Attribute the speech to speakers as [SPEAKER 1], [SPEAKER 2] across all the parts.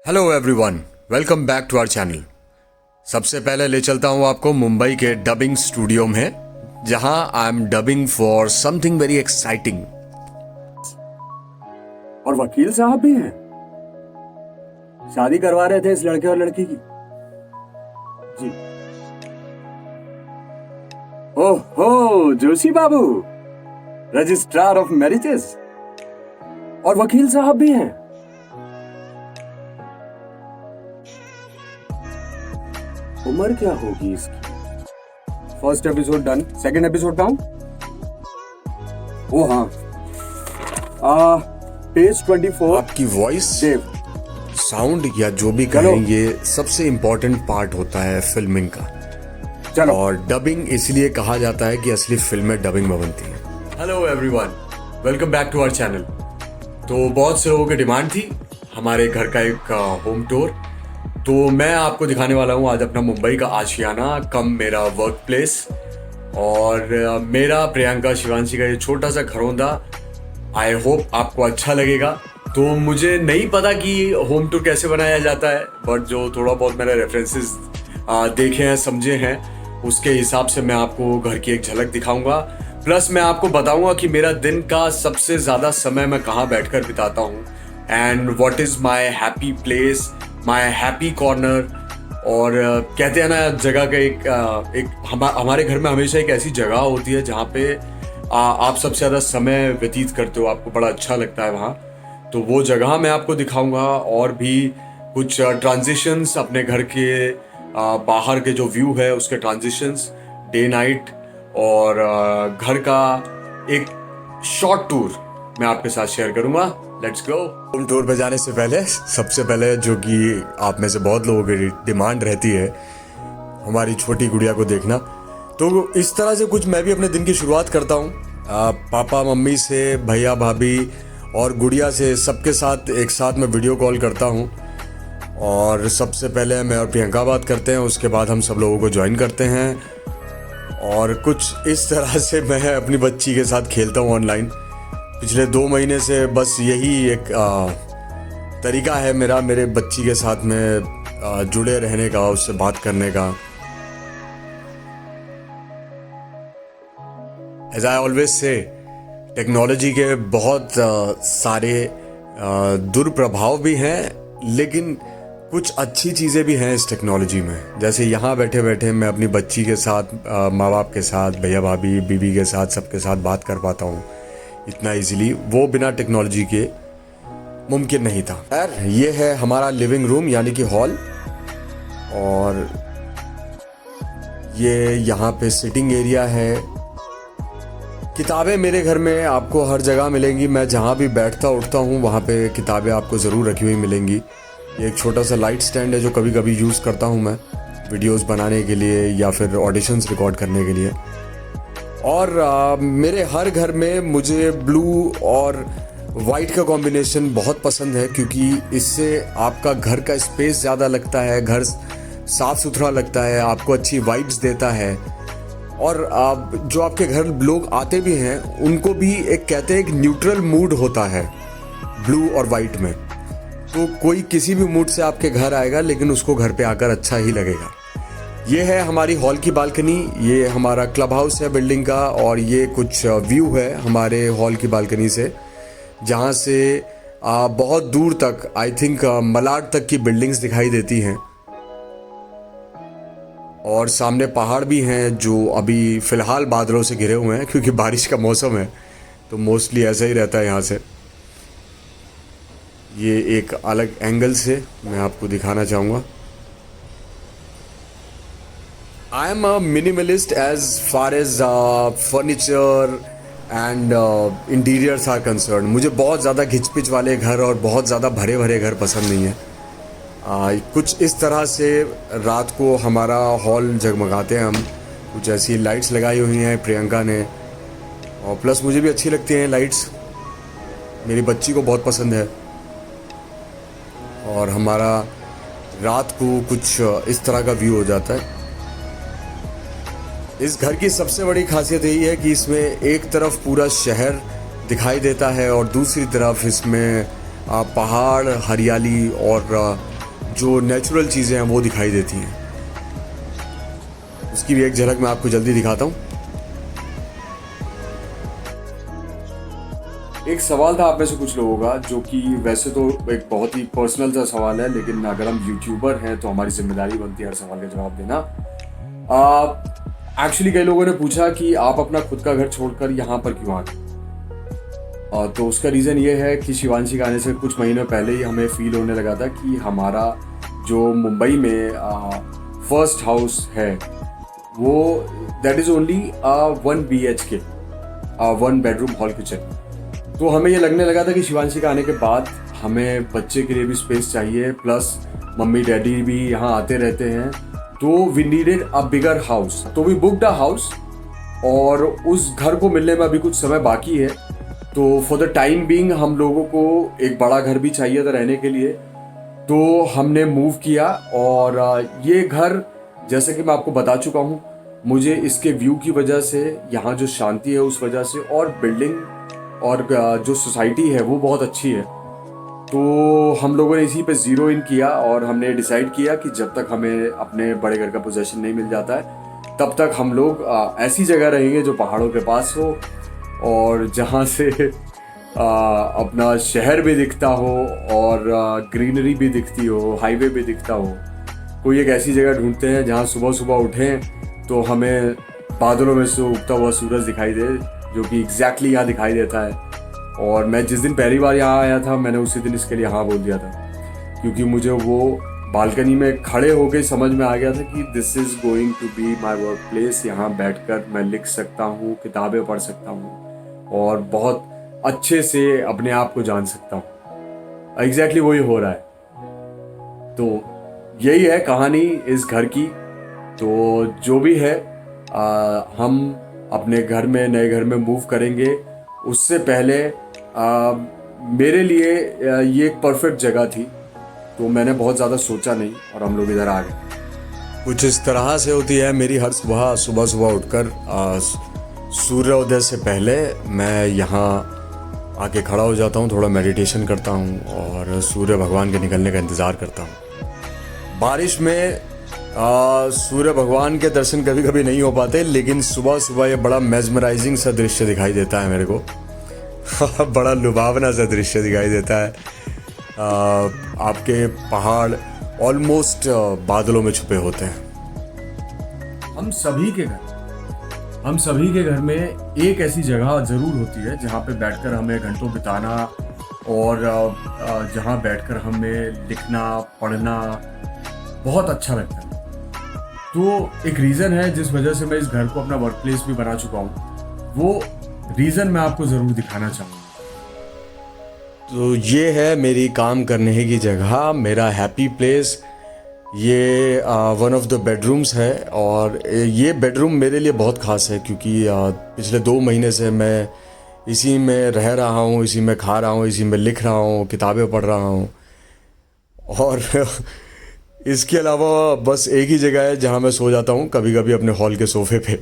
[SPEAKER 1] Hello everyone, welcome back to our channel. सबसे पहले ले चलता हूं आपको मुंबई के डबिंग स्टूडियो में, जहां I am dubbing for something very exciting.
[SPEAKER 2] और वकील साहब भी हैं। शादी करवा रहे थे इस लड़के और लड़की की। जी। ओहो, Joshi babu, registrar of marriages. और वकील साहब भी हैं। उम्र क्या होगी इसकी? First episode done, second episode down. ओ हाँ, पेज 24।
[SPEAKER 1] आपकी वॉइस,
[SPEAKER 2] देव,
[SPEAKER 1] साउंड या जो भी कहें, ये सबसे इंपॉर्टेंट पार्ट होता है फिल्मिंग का।
[SPEAKER 2] चलो।
[SPEAKER 1] और डबिंग इसलिए कहा जाता है कि असली फिल्में डबिंग में बनती हैं। Hello everyone, welcome back to our channel. तो बहुत से लोगों की डिमांड थी हमारे घर का एक होम टूर, तो मैं आपको दिखाने वाला हूँ आज अपना मुंबई का आशियाना कम मेरा वर्क प्लेस और मेरा प्रियंका शिवांशी का ये छोटा सा घरौंदा। आई होप आपको अच्छा लगेगा। तो मुझे नहीं पता कि होम टूर कैसे बनाया जाता है, बट जो थोड़ा बहुत मैंने रेफरेंसेस देखे हैं, समझे हैं, उसके हिसाब से मैं आपको घर की एक झलक दिखाऊंगा। प्लस मैं आपको बताऊंगा कि मेरा दिन का सबसे ज़्यादा समय मैं कहाँ बैठकर बिताता हूँ and what is my happy place, my happy corner. और कहते हैं ना, जगह का एक हमारे घर में हमेशा एक ऐसी जगह होती है जहाँ पे आप सबसे ज़्यादा समय व्यतीत करते हो, आपको बड़ा अच्छा लगता है वहाँ। तो वो जगह मैं आपको दिखाऊंगा और भी कुछ ट्रांजिशंस अपने घर के बाहर के जो व्यू है उसके ट्रांजिशंस, डे नाइट, और घर का एक शॉर्ट टूर मैं आपके साथ शेयर करूंगा। Let's go. होम टूर पे जाने से पहले सबसे पहले, जो कि आप में से बहुत लोगों की डिमांड रहती है, हमारी छोटी गुड़िया को देखना। तो इस तरह से कुछ मैं भी अपने दिन की शुरुआत करता हूँ। पापा मम्मी से, भैया भाभी और गुड़िया से, सबके साथ एक साथ मैं वीडियो कॉल करता हूँ। और सबसे पहले मैं और प्रियंका बात करते हैं, उसके बाद हम सब लोगों को ज्वाइन करते हैं। और कुछ इस तरह से मैं अपनी बच्ची के साथ खेलता हूँ ऑनलाइन। पिछले 2 महीने से बस यही एक तरीका है मेरा, मेरे बच्ची के साथ में जुड़े रहने का, उससे बात करने का। As I always say, technology के बहुत सारे दुष्प्रभाव भी हैं, लेकिन कुछ अच्छी चीज़ें भी हैं इस टेक्नोलॉजी में। जैसे यहाँ बैठे बैठे मैं अपनी बच्ची के साथ, माँ बाप के साथ, भैया भाभी, बीवी के साथ, सबके साथ बात कर पाता हूँ इतना इजीली। वो बिना टेक्नोलॉजी के मुमकिन नहीं था। यार, ये है हमारा लिविंग रूम यानी कि हॉल, और ये यहाँ पे सिटिंग एरिया है। किताबें मेरे घर में आपको हर जगह मिलेंगी। मैं जहाँ भी बैठता उठता हूँ वहाँ पे किताबें आपको ज़रूर रखी हुई मिलेंगी। ये एक छोटा सा लाइट स्टैंड है जो कभी कभी यूज़ करता हूँ मैं वीडियोस बनाने के लिए या फिर ऑडिशंस रिकॉर्ड करने के लिए। और मेरे हर घर में मुझे ब्लू और वाइट का कॉम्बिनेशन बहुत पसंद है, क्योंकि इससे आपका घर का स्पेस ज़्यादा लगता है, घर साफ़ सुथरा लगता है, आपको अच्छी वाइब्स देता है। और जो आपके घर लोग आते भी हैं उनको भी एक, कहते हैं, एक न्यूट्रल मूड होता है ब्लू और वाइट में। तो कोई किसी भी मूड से आपके घर आएगा लेकिन उसको घर पे आकर अच्छा ही लगेगा। ये है हमारी हॉल की बालकनी, ये हमारा क्लब हाउस है बिल्डिंग का, और ये कुछ व्यू है हमारे हॉल की बालकनी से, जहाँ से बहुत दूर तक, आई थिंक मलाड तक की बिल्डिंग्स दिखाई देती हैं। और सामने पहाड़ भी हैं जो अभी फ़िलहाल बादलों से घिरे हुए हैं, क्योंकि बारिश का मौसम है तो मोस्टली ऐसा ही रहता है यहाँ से। ये एक अलग एंगल से मैं आपको दिखाना चाहूँगा। I am a minimalist as far as furniture and interiors are concern. मुझे बहुत ज़्यादा घिचपिच वाले घर और बहुत ज़्यादा भरे भरे घर पसंद नहीं है। कुछ इस तरह से रात को हमारा हॉल जगमगाते हैं हम। कुछ ऐसी लाइट्स लगाई हुई हैं प्रियंका ने, और प्लस मुझे भी अच्छी लगती हैं लाइट्स, मेरी बच्ची को बहुत पसंद है। और हमारा रात को कुछ इस तरह का व्यू हो जाता है। इस घर की सबसे बड़ी खासियत यही है कि इसमें एक तरफ पूरा शहर दिखाई देता है और दूसरी तरफ इसमें पहाड़, हरियाली और जो नेचुरल चीज़ें हैं वो दिखाई देती हैं। उसकी भी एक झलक मैं आपको जल्दी दिखाता हूँ। एक सवाल था आप में से कुछ लोगों का, जो कि वैसे तो एक बहुत ही पर्सनल सा सवाल है, लेकिन अगर हम यूट्यूबर हैं तो हमारी जिम्मेदारी बनती है हर सवाल का जवाब देना। एक्चुअली कई लोगों ने पूछा कि आप अपना खुद का घर छोड़कर यहाँ पर क्यों आ गए। तो उसका रीज़न ये है कि शिवांशी के आने से कुछ महीने पहले ही हमें फील होने लगा था कि हमारा जो मुंबई में फर्स्ट हाउस है वो that is only 1 BHK 1 bedroom hall kitchen. तो हमें ये लगने लगा था कि शिवांशी के आने के बाद हमें बच्चे के लिए भी स्पेस चाहिए, प्लस मम्मी डैडी भी यहाँ आते रहते हैं, तो we needed a bigger house. तो वी बुक्ड अ हाउस और उस घर को मिलने में अभी कुछ समय बाकी है। तो फॉर द टाइम बीइंग हम लोगों को एक बड़ा घर भी चाहिए था रहने के लिए, तो हमने मूव किया। और ये घर, जैसे कि मैं आपको बता चुका हूँ, मुझे इसके व्यू की वजह से, यहाँ जो शांति है उस वजह से, और बिल्डिंग और जो सोसाइटी है वो बहुत अच्छी है। तो हम लोगों ने इसी पे ज़ीरो इन किया और हमने डिसाइड किया कि जब तक हमें अपने बड़े घर का पोजेशन नहीं मिल जाता है तब तक हम लोग ऐसी जगह रहेंगे जो पहाड़ों के पास हो और जहाँ से अपना शहर भी दिखता हो और ग्रीनरी भी दिखती हो, हाईवे भी दिखता हो। कोई एक ऐसी जगह ढूंढते हैं जहाँ सुबह सुबह उठें तो हमें बादलों में से उगता हुआ सूरज दिखाई दे, जो कि एग्जैक्टली यहाँ दिखाई देता है। और मैं जिस दिन पहली बार यहाँ आया था मैंने उसी दिन इसके लिए हाँ बोल दिया था, क्योंकि मुझे वो बालकनी में खड़े होकर समझ में आ गया था कि this is going to be my work place. यहाँ बैठकर मैं लिख सकता हूँ, किताबें पढ़ सकता हूँ और बहुत अच्छे से अपने आप को जान सकता हूँ। एग्जैक्टली वही हो रहा है। तो यही है कहानी इस घर की। तो जो भी है हम अपने घर में, नए घर में मूव करेंगे। उससे पहले मेरे लिए ये एक परफेक्ट जगह थी, तो मैंने बहुत ज़्यादा सोचा नहीं और हम लोग इधर आ गए। कुछ इस तरह से होती है मेरी हर सुबह उठकर सूर्योदय से पहले मैं यहाँ आके खड़ा हो जाता हूँ, थोड़ा मेडिटेशन करता हूँ और सूर्य भगवान के निकलने का इंतज़ार करता हूँ। बारिश में सूर्य भगवान के दर्शन कभी कभी नहीं हो पाते, लेकिन सुबह सुबह ये बड़ा मेस्मराइजिंग सा दृश्य दिखाई देता है मेरे को। बड़ा लुभावना सा दृश्य दिखाई देता है। आपके पहाड़ ऑलमोस्ट बादलों में छुपे होते हैं। हम सभी के घर में एक ऐसी जगह ज़रूर होती है जहाँ पे बैठकर हमें घंटों बिताना और जहाँ बैठकर हमें लिखना, पढ़ना बहुत अच्छा लगता है। तो एक रीज़न है जिस वजह से मैं इस घर को अपना वर्क प्लेस भी बना चुका हूँ, वो रीज़न मैं आपको ज़रूर दिखाना चाहूँगा। तो ये है मेरी काम करने की जगह, मेरा हैप्पी प्लेस। ये वन ऑफ द बेडरूम्स है और ये बेडरूम मेरे लिए बहुत ख़ास है क्योंकि पिछले 2 महीने से मैं इसी में रह रहा हूँ, इसी में खा रहा हूँ, इसी में लिख रहा हूँ, किताबें पढ़ रहा हूँ। और इसके अलावा बस एक ही जगह है जहाँ मैं सो जाता हूँ, कभी कभी अपने हॉल के सोफे पे।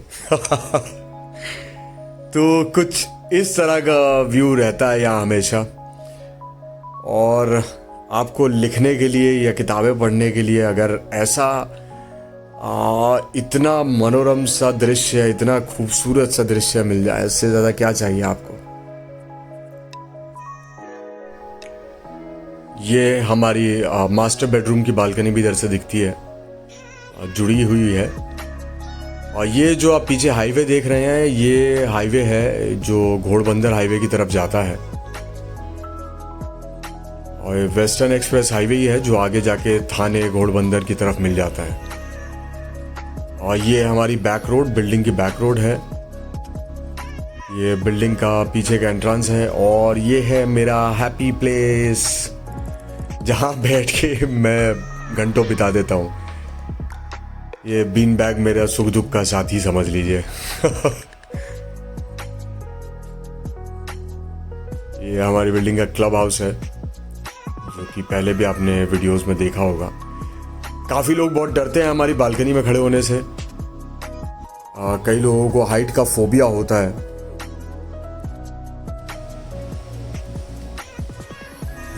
[SPEAKER 1] तो कुछ इस तरह का व्यू रहता है यहाँ हमेशा। और आपको लिखने के लिए या किताबें पढ़ने के लिए अगर ऐसा इतना मनोरम सा दृश्य, इतना खूबसूरत सा दृश्य मिल जाए, इससे ज़्यादा क्या चाहिए आपको। ये हमारी मास्टर बेडरूम की बालकनी भी इधर से दिखती है, जुड़ी हुई है। और ये जो आप पीछे हाईवे देख रहे हैं, ये हाईवे है जो घोड़बंदर हाईवे की तरफ जाता है और वेस्टर्न एक्सप्रेस हाईवे ही है जो आगे जाके थाने घोड़बंदर की तरफ मिल जाता है। और ये हमारी बैक रोड, बिल्डिंग की बैक रोड है। ये बिल्डिंग का पीछे का एंट्रेंस है और ये है मेरा हैप्पी प्लेस जहाँ बैठ के मैं घंटों बिता देता हूँ। ये बीन बैग मेरा सुख दुख का साथी समझ लीजिए। ये हमारी बिल्डिंग का क्लब हाउस है जो कि पहले भी आपने वीडियोस में देखा होगा। काफ़ी लोग बहुत डरते हैं हमारी बालकनी में खड़े होने से। कई लोगों को हाइट का फोबिया होता है।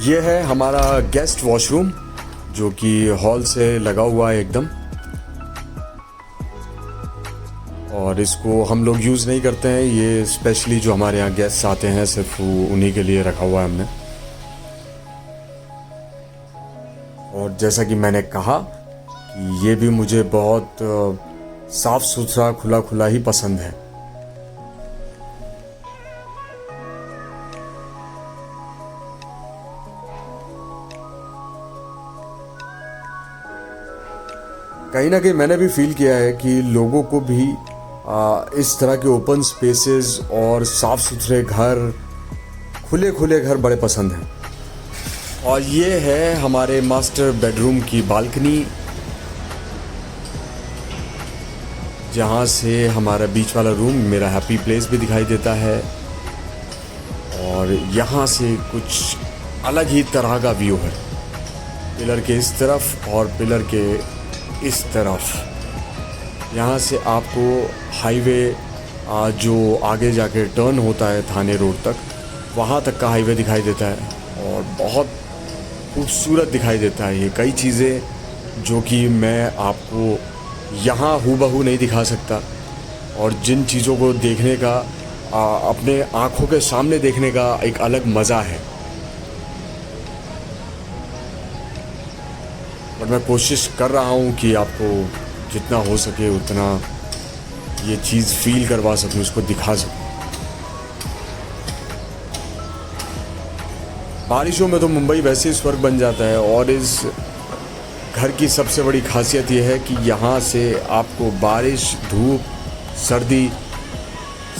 [SPEAKER 1] ये है हमारा गेस्ट वॉशरूम जो कि हॉल से लगा हुआ है एकदम, और इसको हम लोग यूज़ नहीं करते हैं। ये स्पेशली जो हमारे यहाँ गेस्ट्स आते हैं सिर्फ उन्हीं के लिए रखा हुआ है हमने। और जैसा कि मैंने कहा कि ये भी मुझे बहुत साफ़ सुथरा खुला खुला ही पसंद है। कहीं ना कहीं मैंने भी फील किया है कि लोगों को भी इस तरह के ओपन स्पेसेस और साफ़ सुथरे घर, खुले खुले घर बड़े पसंद हैं। और ये है हमारे मास्टर बेडरूम की बालकनी, जहाँ से हमारा बीच वाला रूम, मेरा हैप्पी प्लेस भी दिखाई देता है। और यहाँ से कुछ अलग ही तरह का व्यू है, पिलर के इस तरफ और पिलर के इस तरफ। यहाँ से आपको हाईवे जो आगे जाके टर्न होता है थाने रोड तक, वहाँ तक का हाईवे दिखाई देता है और बहुत खूबसूरत दिखाई देता है। ये कई चीज़ें जो कि मैं आपको यहाँ हूबहू नहीं दिखा सकता, और जिन चीज़ों को देखने का अपने आँखों के सामने देखने का एक अलग मज़ा है। बट मैं कोशिश कर रहा हूँ कि आपको जितना हो सके उतना ये चीज़ फील करवा सकूँ, इसको दिखा सकूँ। बारिशों में तो मुंबई वैसे ही स्वर्ग बन जाता है, और इस घर की सबसे बड़ी खासियत यह है कि यहाँ से आपको बारिश, धूप, सर्दी,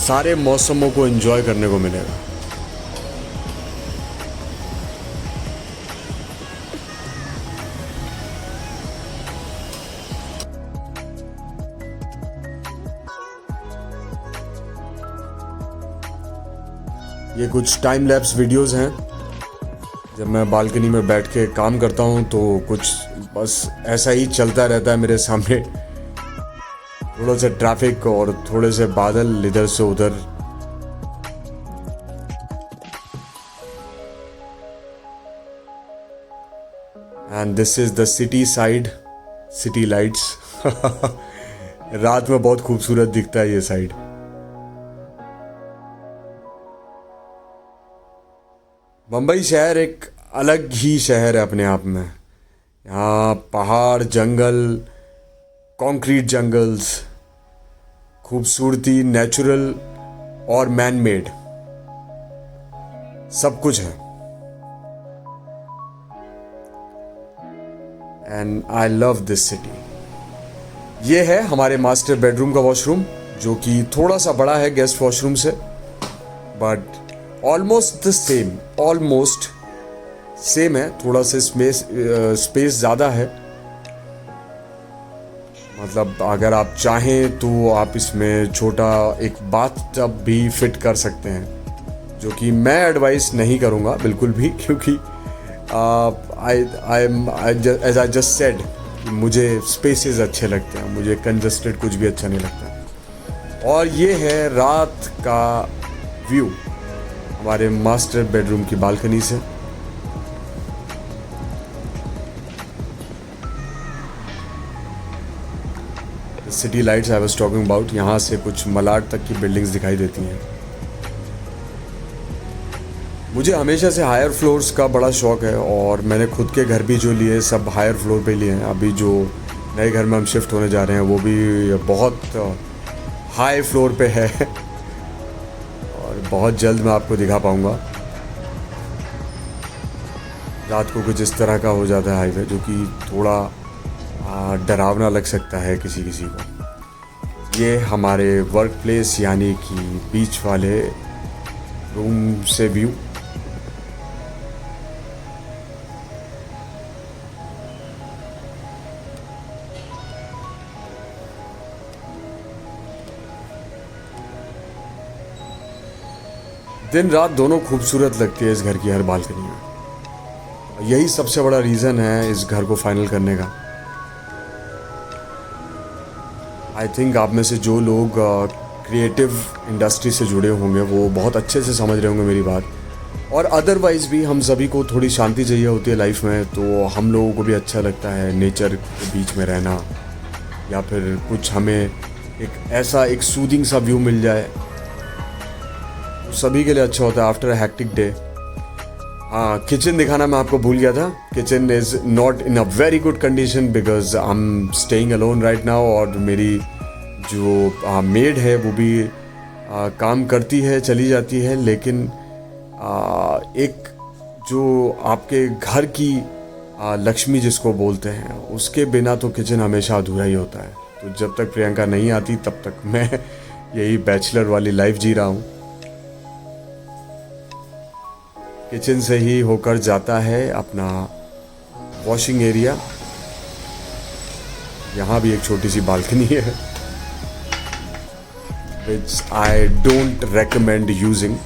[SPEAKER 1] सारे मौसमों को एंजॉय करने को मिलेगा। ये कुछ टाइम लैप्स वीडियोस हैं। जब मैं बालकनी में बैठ के काम करता हूँ तो कुछ बस ऐसा ही चलता रहता है मेरे सामने, थोड़ा सा ट्रैफिक और थोड़े से बादल इधर से उधर। And this is the city side, city lights. रात में बहुत खूबसूरत दिखता है ये साइड। मुंबई शहर एक अलग ही शहर है अपने आप में। यहाँ पहाड़, जंगल, कंक्रीट जंगल्स, खूबसूरती, नेचुरल और मैन मेड, सब कुछ है। And I love this city. ये है हमारे मास्टर बेडरूम का वॉशरूम, जो कि थोड़ा सा बड़ा है गेस्ट वॉशरूम से, but almost the same, almost same है। थोड़ा सा स्पेस ज़्यादा है। मतलब अगर आप चाहें तो आप इसमें छोटा एक बाथ टब भी फिट कर सकते हैं, जो कि मैं एडवाइस नहीं करूँगा बिल्कुल भी, क्योंकि एज आई जस्ट सेड, मुझे स्पेसेस अच्छे लगते हैं, मुझे कंजस्टेड कुछ भी अच्छा नहीं लगता। और ये है रात का व्यू हमारे मास्टर बेडरूम की बालकनी से। City lights I was talking about, यहाँ से कुछ मलाड तक की बिल्डिंग्स दिखाई देती हैं। मुझे हमेशा से हायर फ्लोर्स का बड़ा शौक़ है, और मैंने खुद के घर भी जो लिए सब हायर फ्लोर पे लिए हैं। अभी जो नए घर में हम शिफ्ट होने जा रहे हैं वो भी बहुत हाई फ्लोर पे है, और बहुत जल्द मैं आपको दिखा पाऊँगा। रात को कुछ इस तरह का हो जाता है हाईवे, जो कि थोड़ा डरावना लग सकता है किसी किसी को। ये हमारे वर्क प्लेस यानी कि बीच वाले रूम से व्यू। दिन रात दोनों खूबसूरत लगती है इस घर की हर बालकनी में। यही सबसे बड़ा रीज़न है इस घर को फाइनल करने का। आई थिंक आप में से जो लोग क्रिएटिव इंडस्ट्री से जुड़े होंगे वो बहुत अच्छे से समझ रहे होंगे मेरी बात, और अदरवाइज़ भी हम सभी को थोड़ी शांति चाहिए होती है लाइफ में, तो हम लोगों को भी अच्छा लगता है नेचर के बीच में रहना, या फिर कुछ हमें एक ऐसा एक सूदिंग सा व्यू मिल जाए, तो सभी के लिए अच्छा होता है आफ्टर अ हैक्टिक डे। हाँ, किचन दिखाना मैं आपको भूल गया था। Kitchen is not in a very good condition because I am staying alone right now, और मेरी जो मेड है वो भी काम करती है, चली जाती है, लेकिन एक जो आपके घर की लक्ष्मी जिसको बोलते हैं, उसके बिना तो किचन हमेशा अधूरा ही होता है। तो जब तक प्रियंका नहीं आती तब तक मैं यही बैचलर वाली लाइफ जी रहा हूँ। किचन से ही होकर जाता है अपना वॉशिंग एरिया। यहाँ भी एक छोटी सी बालकनी है विच आई डोंट रेकमेंड यूजिंग।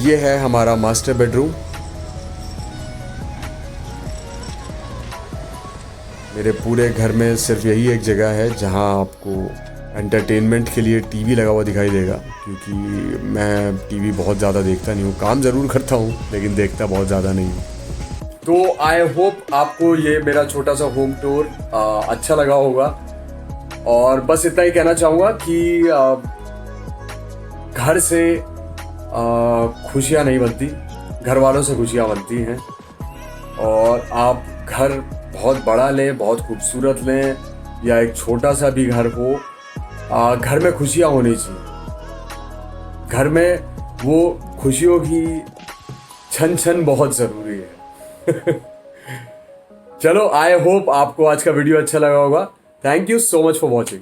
[SPEAKER 1] ये है हमारा मास्टर बेडरूम। मेरे पूरे घर में सिर्फ यही एक जगह है जहाँ आपको एंटरटेनमेंट के लिए टीवी लगा हुआ दिखाई देगा, क्योंकि मैं टीवी बहुत ज़्यादा देखता नहीं हूँ। काम ज़रूर करता हूँ लेकिन देखता बहुत ज़्यादा नहीं हूँ। तो आई होप आपको ये मेरा छोटा सा होम टूर अच्छा लगा होगा, और बस इतना ही कहना चाहूँगा कि घर से खुशियाँ नहीं बनती, घर वालों से खुशियाँ बनती हैं। और आप घर बहुत बड़ा लें, बहुत खूबसूरत लें, या एक छोटा सा भी घर हो, घर में खुशियाँ होनी चाहिए। घर में वो खुशियों की छन छन बहुत ज़रूरी है। चलो, आई होप आपको आज का वीडियो अच्छा लगा होगा। Thank you so much for watching.